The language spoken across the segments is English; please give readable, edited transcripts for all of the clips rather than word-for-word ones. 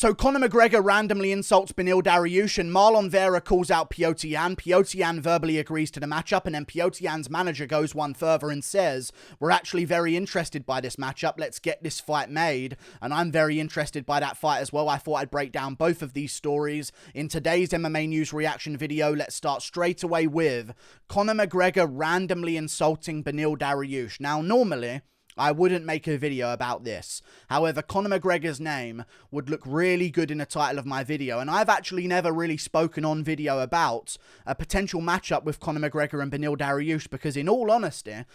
So Conor McGregor randomly insults Beniel Dariush and Marlon Vera calls out Petr Yan. Petr Yan verbally agrees to the matchup, and then Petr Yan's manager goes one further and says, we're actually very interested by this matchup. Let's get this fight made. And I'm very interested by that fight as well. I thought I'd break down both of these stories in today's MMA News reaction video. Let's start straight away with Conor McGregor randomly insulting Beniel Dariush. Now, normally I wouldn't make a video about this. However, Conor McGregor's name would look really good in the title of my video, and I've actually never really spoken on video about a potential matchup with Conor McGregor and Beniel Dariush, because in all honesty,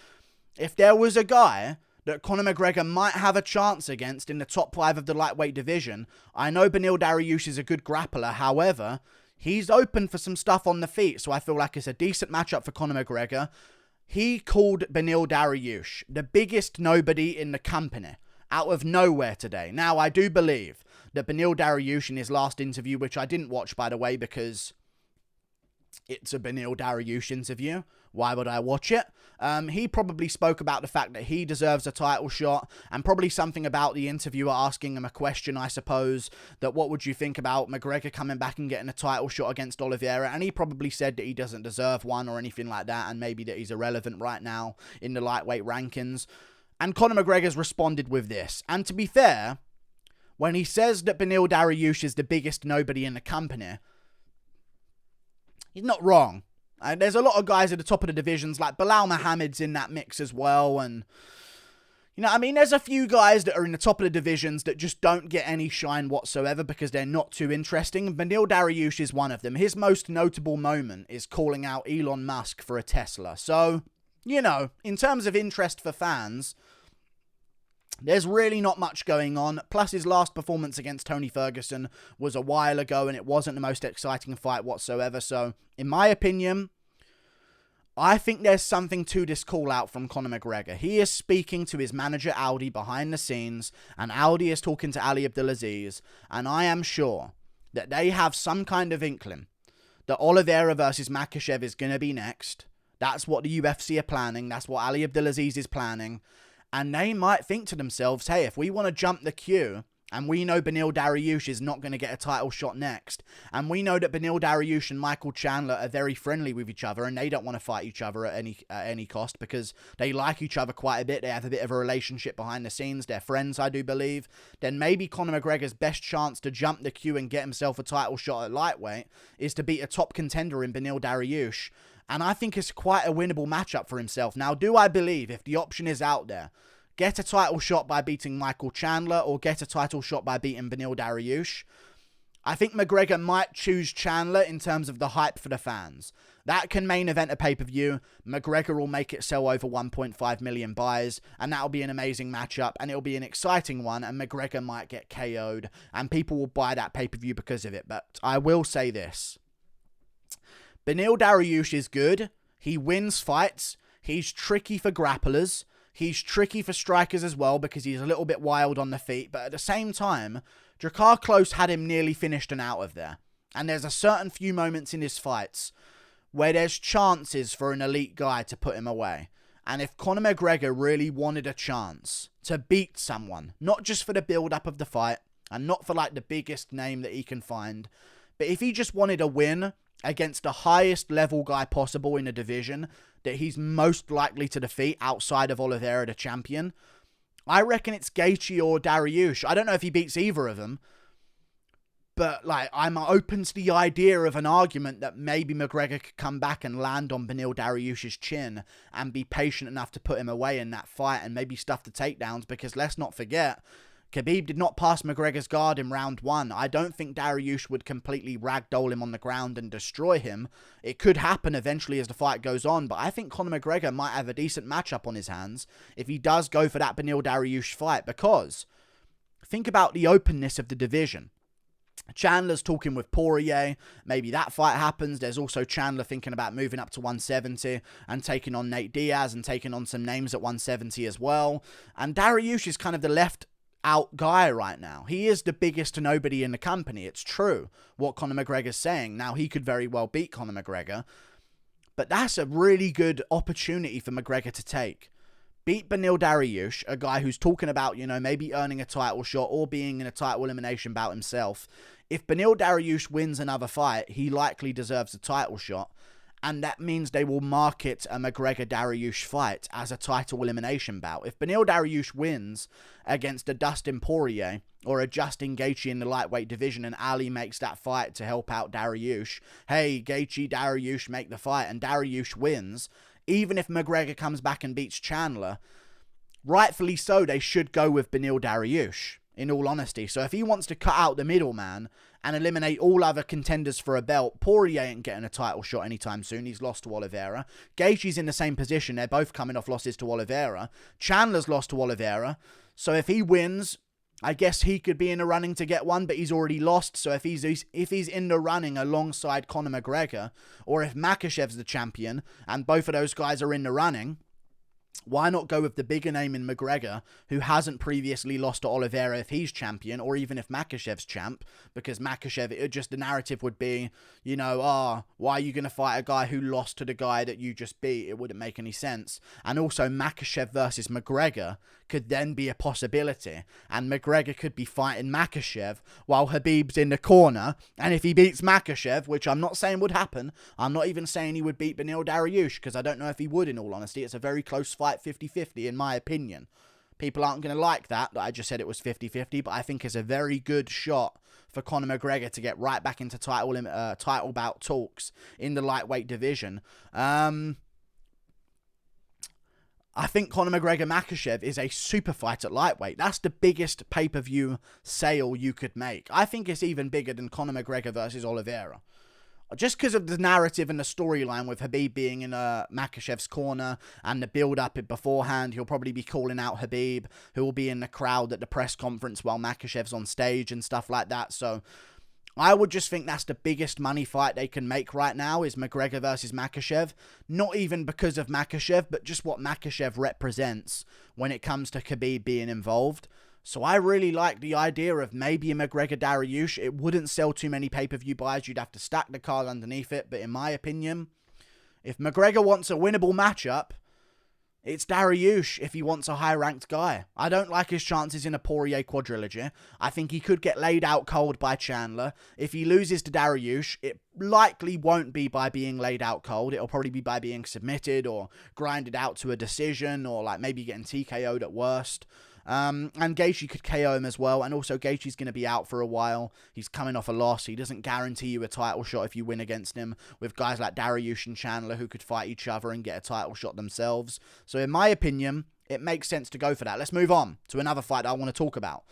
if there was a guy that Conor McGregor might have a chance against in the top 5 of the lightweight division, I know Beniel Dariush is a good grappler. However, he's open for some stuff on the feet, so I feel like it's a decent matchup for Conor McGregor. He called Beniel Dariush the biggest nobody in the company out of nowhere today. Now, I do believe that Beniel Dariush in his last interview, which I didn't watch, by the way, because it's a Beniel Dariush interview. Why would I watch it? He probably spoke about the fact that he deserves a title shot, and probably something about the interviewer asking him a question, I suppose, that what would you think about McGregor coming back and getting a title shot against Oliveira, and he probably said that he doesn't deserve one or anything like that, and maybe that he's irrelevant right now in the lightweight rankings. And Conor McGregor's responded with this. And to be fair, when he says that Beniel Dariush is the biggest nobody in the company, he's not wrong. There's a lot of guys at the top of the divisions, like Belal Muhammad's in that mix as well, and you know, I mean, there's a few guys that are in the top of the divisions that just don't get any shine whatsoever because they're not too interesting. Beniel Dariush is one of them. His most notable moment is calling out Elon Musk for a Tesla. So, you know, in terms of interest for fans, there's really not much going on. Plus, his last performance against Tony Ferguson was a while ago, and it wasn't the most exciting fight whatsoever. So, in my opinion, I think there's something to this call out from Conor McGregor. He is speaking to his manager, Audi, behind the scenes, and Audi is talking to Ali Abdelaziz, and I am sure that they have some kind of inkling that Oliveira versus Makhachev is going to be next. That's what the UFC are planning. That's what Ali Abdelaziz is planning. And they might think to themselves, hey, if we want to jump the queue, and we know Beniel Dariush is not going to get a title shot next, and we know that Beniel Dariush and Michael Chandler are very friendly with each other, and they don't want to fight each other at any cost because they like each other quite a bit. They have a bit of a relationship behind the scenes. They're friends, I do believe. Then maybe Conor McGregor's best chance to jump the queue and get himself a title shot at lightweight is to beat a top contender in Beniel Dariush. And I think it's quite a winnable matchup for himself. Now, do I believe if the option is out there, get a title shot by beating Michael Chandler or get a title shot by beating Beniel Dariush? I think McGregor might choose Chandler in terms of the hype for the fans. That can main event a pay-per-view. McGregor will make it sell over 1.5 million buys, and that'll be an amazing matchup, and it'll be an exciting one, and McGregor might get KO'd, and people will buy that pay-per-view because of it. But I will say this. Beniel Dariush is good. He wins fights. He's tricky for grapplers. He's tricky for strikers as well because he's a little bit wild on the feet. But at the same time, Drakkar Klose had him nearly finished and out of there. And there's a certain few moments in his fights where there's chances for an elite guy to put him away. And if Conor McGregor really wanted a chance to beat someone, not just for the build-up of the fight and not for like the biggest name that he can find, but if he just wanted a win against the highest level guy possible in the division that he's most likely to defeat outside of Oliveira, the champion, I reckon it's Gaethje or Dariush. I don't know if he beats either of them, but like I'm open to the idea of an argument that maybe McGregor could come back and land on Beniel Dariush's chin and be patient enough to put him away in that fight and maybe stuff the takedowns, because let's not forget, Khabib did not pass McGregor's guard in round 1. I don't think Dariush would completely ragdoll him on the ground and destroy him. It could happen eventually as the fight goes on, but I think Conor McGregor might have a decent matchup on his hands if he does go for that Beniel Dariush fight, because think about the openness of the division. Chandler's talking with Poirier. Maybe that fight happens. There's also Chandler thinking about moving up to 170 and taking on Nate Diaz and taking on some names at 170 as well. And Dariush is kind of the left out guy right now. He is the biggest nobody in the company. It's true what Conor McGregor's saying. Now, he could very well beat Conor McGregor, but that's a really good opportunity for McGregor to take. beat Beniel Dariush, a guy who's talking about, you know, maybe earning a title shot or being in a title elimination bout himself. If Beniel Dariush wins another fight, he likely deserves a title shot. And that means they will market a McGregor-Dariush fight as a title elimination bout. If Beniel Dariush wins against a Dustin Poirier or a Justin Gaethje in the lightweight division and Ali makes that fight to help out Dariush, hey, Gaethje, Dariush make the fight, and Dariush wins, even if McGregor comes back and beats Chandler, rightfully so, they should go with Beniel Dariush, in all honesty. So if he wants to cut out the middleman and eliminate all other contenders for a belt, Poirier ain't getting a title shot anytime soon. He's lost to Oliveira. Gaethje's in the same position. They're both coming off losses to Oliveira. Chandler's lost to Oliveira. So if he wins, I guess he could be in the running to get one, but he's already lost. So if he's in the running alongside Conor McGregor, or if Makhachev's the champion and both of those guys are in the running, why not go with the bigger name in McGregor, who hasn't previously lost to Oliveira if he's champion, or even if Makhachev's champ? Because Makhachev, the narrative would be, you know, why are you going to fight a guy who lost to the guy that you just beat? It wouldn't make any sense. And also, Makhachev versus McGregor could then be a possibility. And McGregor could be fighting Makhachev while Khabib's in the corner. And if he beats Makhachev, which I'm not saying would happen, I'm not even saying he would beat Beniel Dariush, because I don't know if he would, in all honesty. It's a very close fight, 50-50 in my opinion. People aren't going to like that I just said it was 50-50, but I think it's a very good shot for Conor McGregor to get right back into title bout talks in the lightweight division. I think Conor McGregor-Makhachev is a super fight at lightweight. That's the biggest pay-per-view sale you could make. I think it's even bigger than Conor McGregor versus Oliveira. Just because of the narrative and the storyline with Khabib being in Makhachev's corner and the build-up beforehand, he'll probably be calling out Khabib, who will be in the crowd at the press conference while Makhachev's on stage and stuff like that. So I would just think that's the biggest money fight they can make right now, is McGregor versus Makhachev. Not even because of Makhachev, but just what Makhachev represents when it comes to Khabib being involved. So I really like the idea of maybe a McGregor-Dariush. It wouldn't sell too many pay-per-view buys. You'd have to stack the card underneath it. But in my opinion, if McGregor wants a winnable matchup, it's Dariush if he wants a high-ranked guy. I don't like his chances in a Poirier quadrilogy. I think he could get laid out cold by Chandler. If he loses to Dariush, it likely won't be by being laid out cold. It'll probably be by being submitted or grinded out to a decision, or like maybe getting TKO'd at worst. And Gaethje could KO him as well. And also, Gaethje's going to be out for a while. He's coming off a loss. He doesn't guarantee you a title shot if you win against him, with guys like Dariush and Chandler who could fight each other and get a title shot themselves. So in my opinion, it makes sense to go for that. Let's move on to another fight that I want to talk about.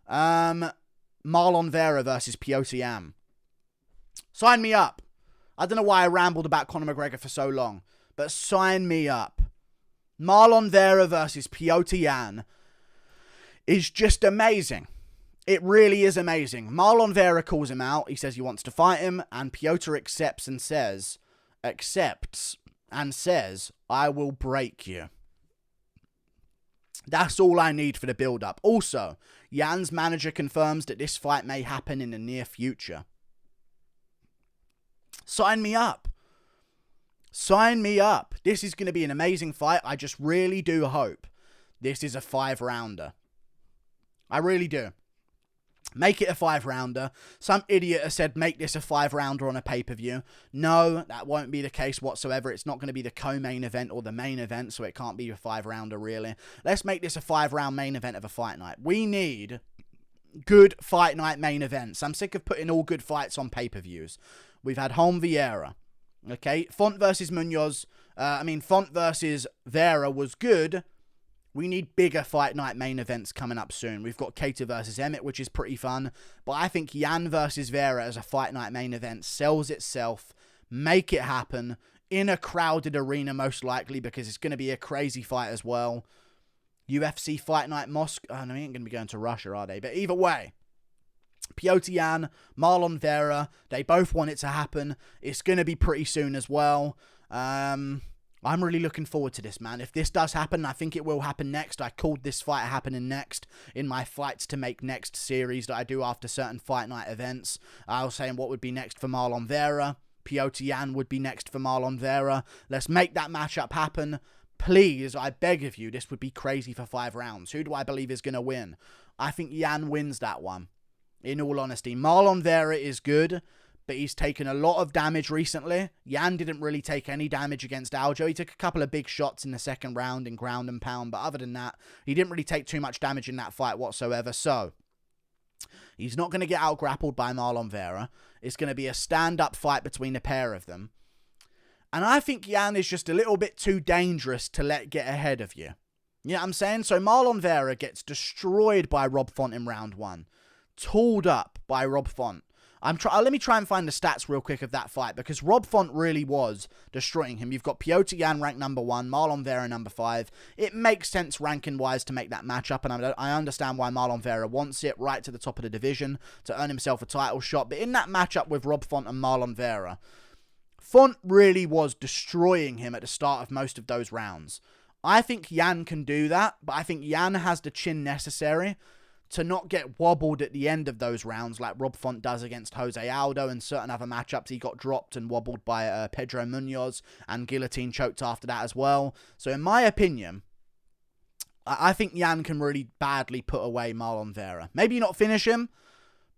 Marlon Vera versus Petr Yan. Sign me up. I don't know why I rambled about Conor McGregor for so long, but sign me up. Marlon Vera versus Petr Yan is just amazing. It really is amazing. Marlon Vera calls him out. He says he wants to fight him, and Petr accepts and says, I will break you. That's all I need for the build-up. Also, Yan's manager confirms that this fight may happen in the near future. Sign me up. Sign me up. This is going to be an amazing fight. I just really do hope this is a 5-rounder. I really do. Make it a 5-rounder. Some idiot has said make this a 5-rounder on a pay-per-view. No, that won't be the case whatsoever. It's not going to be the co-main event or the main event, so it can't be a 5-rounder really. Let's make this a 5-round main event of a fight night. We need good fight night main events. I'm sick of putting all good fights on pay-per-views. We've had Holm Vieira. Okay, Font versus Vera was good. We need bigger fight night main events coming up soon. We've got Kattar versus Emmett, which is pretty fun. But I think Yan versus Vera as a fight night main event sells itself. Make it happen in a crowded arena, most likely, because it's going to be a crazy fight as well. UFC Fight Night Moscow. Oh, no, he ain't going to be going to Russia, are they? But either way, Petr Yan, Marlon Vera, they both want it to happen. It's going to be pretty soon as well. I'm really looking forward to this, man. If this does happen, I think it will happen next. I called this fight happening next in my Fights to Make Next series that I do after certain fight night events. I was saying what would be next for Marlon Vera. Petr Yan would be next for Marlon Vera. Let's make that matchup happen. please, I beg of you, this would be crazy for 5 rounds. Who do I believe is going to win? I think Yan wins that one. In all honesty, Marlon Vera is good, but he's taken a lot of damage recently. Yan didn't really take any damage against Aljo. He took a couple of big shots in the second round in ground and pound, but other than that, he didn't really take too much damage in that fight whatsoever. So, he's not going to get out-grappled by Marlon Vera. It's going to be a stand-up fight between the pair of them. And I think Yan is just a little bit too dangerous to let get ahead of you. You know what I'm saying? So Marlon Vera gets destroyed by Rob Font in round 1. Tooled up by Rob Font. Let me try and find the stats real quick of that fight, because Rob Font really was destroying him. You've got Petr Yan ranked number 1, Marlon Vera number 5. It makes sense ranking-wise to make that matchup, and I understand why Marlon Vera wants it right to the top of the division to earn himself a title shot. But in that matchup with Rob Font and Marlon Vera, Font really was destroying him at the start of most of those rounds. I think Yan can do that, but I think Yan has the chin necessary to not get wobbled at the end of those rounds like Rob Font does against Jose Aldo and certain other matchups. He got dropped and wobbled by Pedro Munoz and guillotine choked after that as well. So in my opinion, I think Yan can really badly put away Marlon Vera. Maybe not finish him,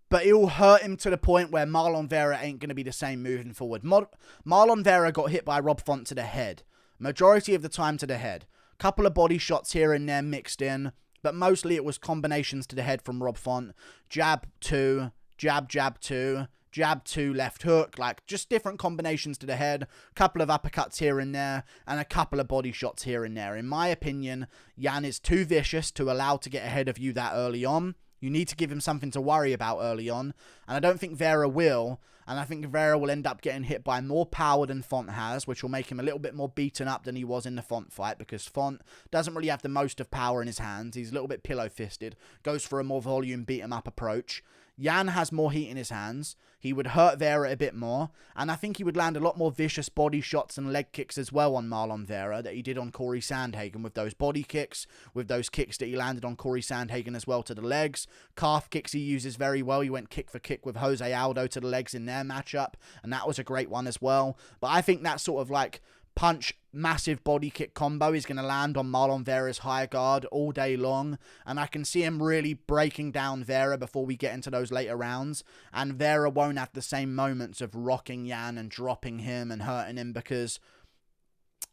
but it will hurt him to the point where Marlon Vera ain't going to be the same moving forward. Marlon Vera got hit by Rob Font to the head. Majority of the time to the head. Couple of body shots here and there mixed in, but mostly it was combinations to the head from Rob Font. Jab 2, jab 2, jab 2, left hook, like just different combinations to the head. Couple of uppercuts here and there, and a couple of body shots here and there. In my opinion, Yan is too vicious to allow to get ahead of you that early on. You need to give him something to worry about early on, and I don't think Vera will. And I think Vera will end up getting hit by more power than Font has, which will make him a little bit more beaten up than he was in the Font fight, because Font doesn't really have the most of power in his hands. He's a little bit pillow-fisted, goes for a more volume beat-em-up approach. Yan has more heat in his hands. He would hurt Vera a bit more, and I think he would land a lot more vicious body shots and leg kicks as well on Marlon Vera that he did on Corey Sandhagen with those body kicks, with those kicks that he landed on Corey Sandhagen as well to the legs. Calf kicks he uses very well. He went kick for kick with Jose Aldo to the legs in their matchup, and that was a great one as well. But I think that sort of like punch, massive body kick combo is going to land on Marlon Vera's high guard all day long, and I can see him really breaking down Vera before we get into those later rounds, and Vera won't have the same moments of rocking Yan and dropping him and hurting him, because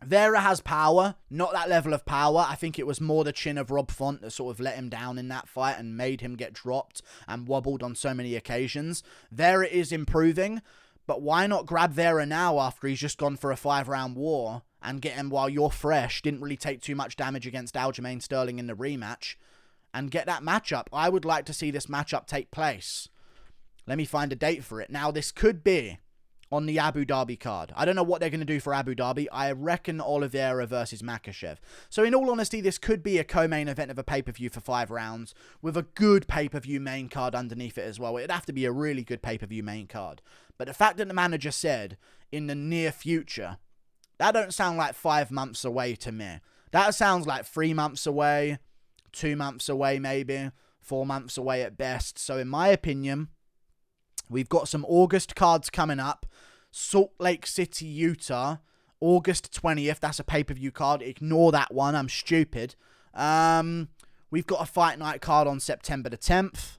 Vera has power, not that level of power. I think it was more the chin of Rob Font that sort of let him down in that fight and made him get dropped and wobbled on so many occasions. Vera is improving, but why not grab Vera now after he's just gone for a 5-round war and get him while you're fresh? Didn't really take too much damage against Aljamain Sterling in the rematch, and get that matchup. I would like to see this matchup take place. Let me find a date for it. Now, this could be on the Abu Dhabi card. I don't know what they're going to do for Abu Dhabi. I reckon Oliveira versus Makhachev. So in all honesty, this could be a co-main event of a pay-per-view for 5 rounds with a good pay-per-view main card underneath it as well. It'd have to be a really good pay-per-view main card. But the fact that the manager said in the near future, that don't sound like 5 months away to me. That sounds like 3 months away, 2 months away maybe, 4 months away at best. So in my opinion, we've got some August cards coming up. Salt Lake City, Utah, August 20th. That's a pay-per-view card. Ignore that one. I'm stupid. We've got a fight night card on September the 10th.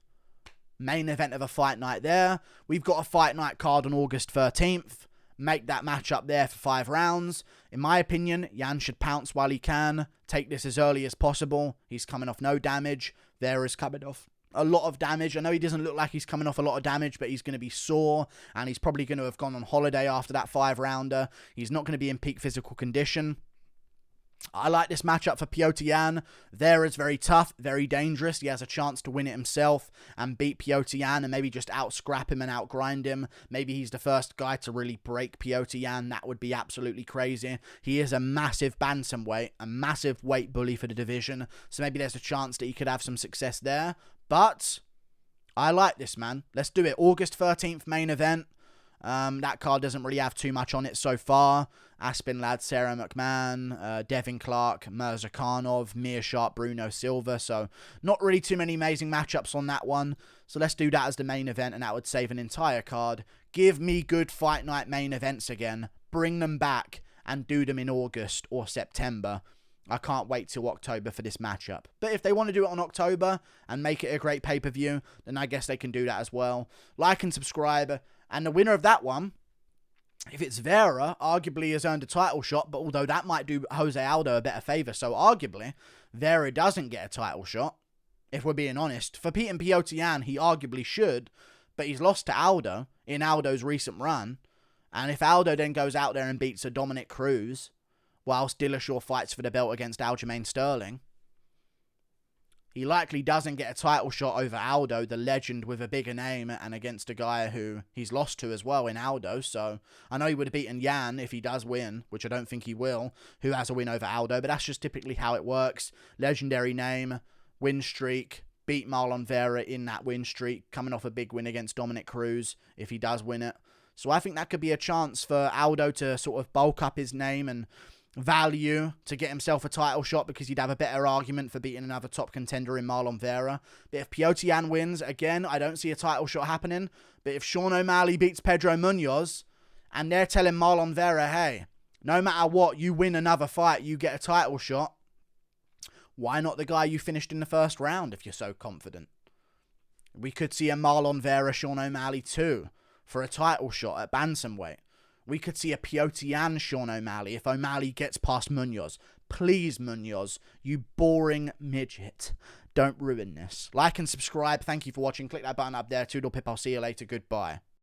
Main event of a fight night there. We've got a fight night card on August 13th. Make that matchup there for 5 rounds. In my opinion, Yan should pounce while he can. Take this as early as possible. He's coming off no damage. Vera's coming off a lot of damage. I know he doesn't look like he's coming off a lot of damage, but he's going to be sore, and he's probably going to have gone on holiday after that 5-rounder. He's not going to be in peak physical condition. I like this matchup for Petr Yan. Vera's very tough, very dangerous. He has a chance to win it himself and beat Petr Yan and maybe just out-scrap him and out-grind him. Maybe he's the first guy to really break Petr Yan. That would be absolutely crazy. He is a massive bantamweight, a massive weight bully for the division, so maybe there's a chance that he could have some success there. But I like this, man. Let's do it. August 13th main event. That card doesn't really have too much on it so far. Aspen Ladd, Sarah McMahon, Devin Clark, Mirza Khanov, Meerschaert, Bruno Silva. So not really too many amazing matchups on that one. So let's do that as the main event, and that would save an entire card. Give me good fight night main events again. Bring them back and do them in August or September. I can't wait till October for this matchup. But if they want to do it on October and make it a great pay-per-view, then I guess they can do that as well. Like and subscribe. And the winner of that one, if it's Vera, arguably has earned a title shot, but although that might do Jose Aldo a better favour, so arguably, Vera doesn't get a title shot, if we're being honest. For beating Petr Yan, he arguably should, but he's lost to Aldo in Aldo's recent run, and if Aldo then goes out there and beats a Dominic Cruz, whilst Dillashaw fights for the belt against Aljamain Sterling, he likely doesn't get a title shot over Aldo, the legend with a bigger name, and against a guy who he's lost to as well in Aldo. So I know he would have beaten Yan if he does win, which I don't think he will, who has a win over Aldo, but that's just typically how it works. Legendary name, win streak, beat Marlon Vera in that win streak, coming off a big win against Dominic Cruz if he does win it. So I think that could be a chance for Aldo to sort of bulk up his name and value to get himself a title shot, because he'd have a better argument for beating another top contender in Marlon Vera. But if Petr Yan wins, again, I don't see a title shot happening. But if Sean O'Malley beats Pedro Munoz and they're telling Marlon Vera, hey, no matter what, you win another fight, you get a title shot, why not the guy you finished in the first round if you're so confident? We could see a Marlon Vera, Sean O'Malley 2 for a title shot at bantamweight. We could see a Petr Yan, Sean O'Malley if O'Malley gets past Munoz. Please, Munoz, you boring midget. Don't ruin this. Like and subscribe. Thank you for watching. Click that button up there. Toodle pip. I'll see you later. Goodbye.